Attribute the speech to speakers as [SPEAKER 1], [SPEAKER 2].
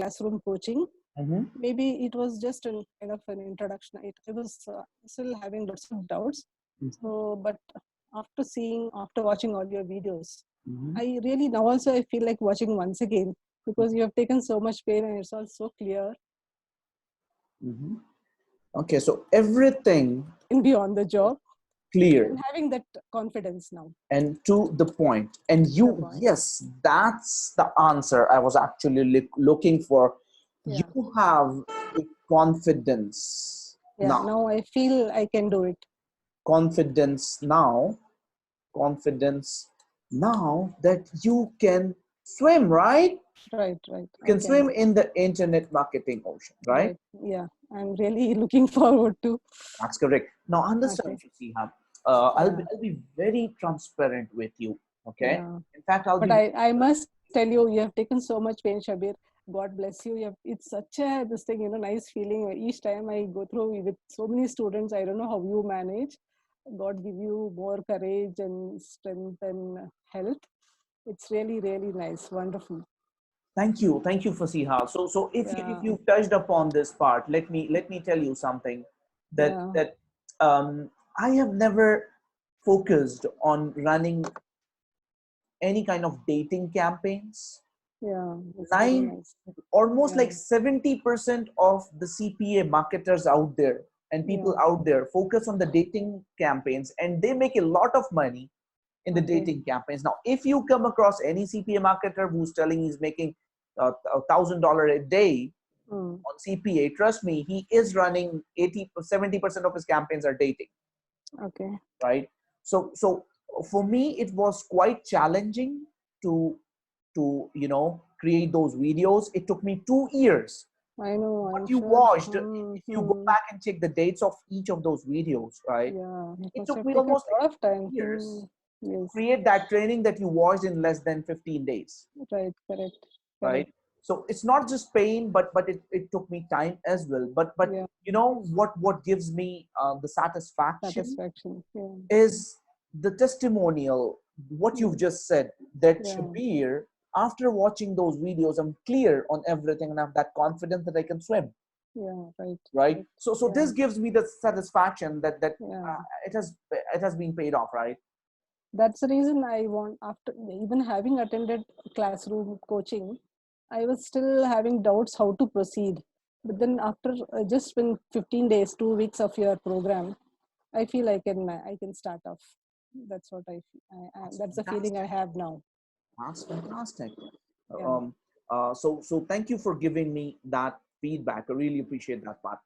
[SPEAKER 1] classroom coaching.
[SPEAKER 2] Mm-hmm.
[SPEAKER 1] Maybe it was just a kind of an introduction. I was still having lots of doubts. So, but after watching all your videos,
[SPEAKER 2] Mm-hmm.
[SPEAKER 1] I really now also I feel like watching once again, because you have taken so much pain and it's all so clear
[SPEAKER 2] Mm-hmm. Okay, so everything
[SPEAKER 1] and beyond the job,
[SPEAKER 2] clear
[SPEAKER 1] and having that confidence now.
[SPEAKER 2] and to the point. And
[SPEAKER 1] The
[SPEAKER 2] you,
[SPEAKER 1] point.
[SPEAKER 2] yes, that's the answer I was actually looking for.
[SPEAKER 1] Yeah.
[SPEAKER 2] You have a confidence
[SPEAKER 1] Yeah.
[SPEAKER 2] now.
[SPEAKER 1] Now I feel I can do it.
[SPEAKER 2] Confidence now. Confidence now that you can swim, right?
[SPEAKER 1] Right.
[SPEAKER 2] You
[SPEAKER 1] I
[SPEAKER 2] can
[SPEAKER 1] can.
[SPEAKER 2] swim in the internet marketing ocean, right?
[SPEAKER 1] Right. Yeah. I'm really looking forward to.
[SPEAKER 2] That's correct. Now
[SPEAKER 1] Okay.
[SPEAKER 2] understand, Fasiha,
[SPEAKER 1] Yeah.
[SPEAKER 2] I'll be very transparent with you. Okay.
[SPEAKER 1] Yeah.
[SPEAKER 2] In fact, I'll
[SPEAKER 1] But
[SPEAKER 2] be
[SPEAKER 1] I must tell you, you have taken so much pain, Shabir. God bless you. It's such a this thing, nice feeling. Each time I go through with so many students, I don't know how you manage. God give you more courage and strength and health. It's really, really nice. Wonderful.
[SPEAKER 2] thank you, Fasiha. So if
[SPEAKER 1] Yeah.
[SPEAKER 2] you touched upon this part, let me tell you something that
[SPEAKER 1] Yeah.
[SPEAKER 2] I have never focused on running any kind of dating campaigns.
[SPEAKER 1] Yeah. It's very
[SPEAKER 2] Nine,
[SPEAKER 1] nice.
[SPEAKER 2] almost
[SPEAKER 1] Yeah.
[SPEAKER 2] like 70% of the CPA marketers out there and people
[SPEAKER 1] Yeah.
[SPEAKER 2] out there focus on the dating campaigns, and they make a lot of money in the
[SPEAKER 1] Okay.
[SPEAKER 2] dating campaigns. Now, if you come across any CPA marketer who's telling he's making $1,000 a day
[SPEAKER 1] Mm.
[SPEAKER 2] on CPA, trust me, he is running 70% of his campaigns are dating,
[SPEAKER 1] Okay.
[SPEAKER 2] right? So for me, it was quite challenging to create those videos. It took me 2 years.
[SPEAKER 1] I know.
[SPEAKER 2] What
[SPEAKER 1] I'm
[SPEAKER 2] you
[SPEAKER 1] sure.
[SPEAKER 2] watched, if you go
[SPEAKER 1] Mm-hmm.
[SPEAKER 2] back and check the dates of each of those videos, right?
[SPEAKER 1] Yeah. It
[SPEAKER 2] It
[SPEAKER 1] must
[SPEAKER 2] took
[SPEAKER 1] have
[SPEAKER 2] me
[SPEAKER 1] taken
[SPEAKER 2] almost
[SPEAKER 1] a
[SPEAKER 2] like
[SPEAKER 1] lot of time.
[SPEAKER 2] 2 years to
[SPEAKER 1] Yes.
[SPEAKER 2] create that training that you watched in less than 15 days,
[SPEAKER 1] Right. Correct.
[SPEAKER 2] right?
[SPEAKER 1] Correct.
[SPEAKER 2] So it's not just pain, but it took me time as well. But
[SPEAKER 1] Yeah.
[SPEAKER 2] you know what gives me the satisfaction
[SPEAKER 1] Satisfaction. Yeah.
[SPEAKER 2] is the testimonial, what you've
[SPEAKER 1] Mm.
[SPEAKER 2] just said, that
[SPEAKER 1] Yeah.
[SPEAKER 2] Shabir, after watching those videos, I'm clear on everything and I have that confidence that I can swim,
[SPEAKER 1] Yeah. Right.
[SPEAKER 2] right?
[SPEAKER 1] Right.
[SPEAKER 2] So
[SPEAKER 1] Yeah.
[SPEAKER 2] this gives me the satisfaction that
[SPEAKER 1] Yeah.
[SPEAKER 2] it has been paid off, right?
[SPEAKER 1] That's the reason I want, after even having attended classroom coaching, I was still having doubts how to proceed. But then after just been 15 days, 2 weeks of your program, I feel I can start off. That's what I feel.
[SPEAKER 2] That's
[SPEAKER 1] That's the feeling I
[SPEAKER 2] fantastic.
[SPEAKER 1] have now.
[SPEAKER 2] That's fantastic.
[SPEAKER 1] Yeah.
[SPEAKER 2] So thank you for giving me that feedback. I really appreciate that part.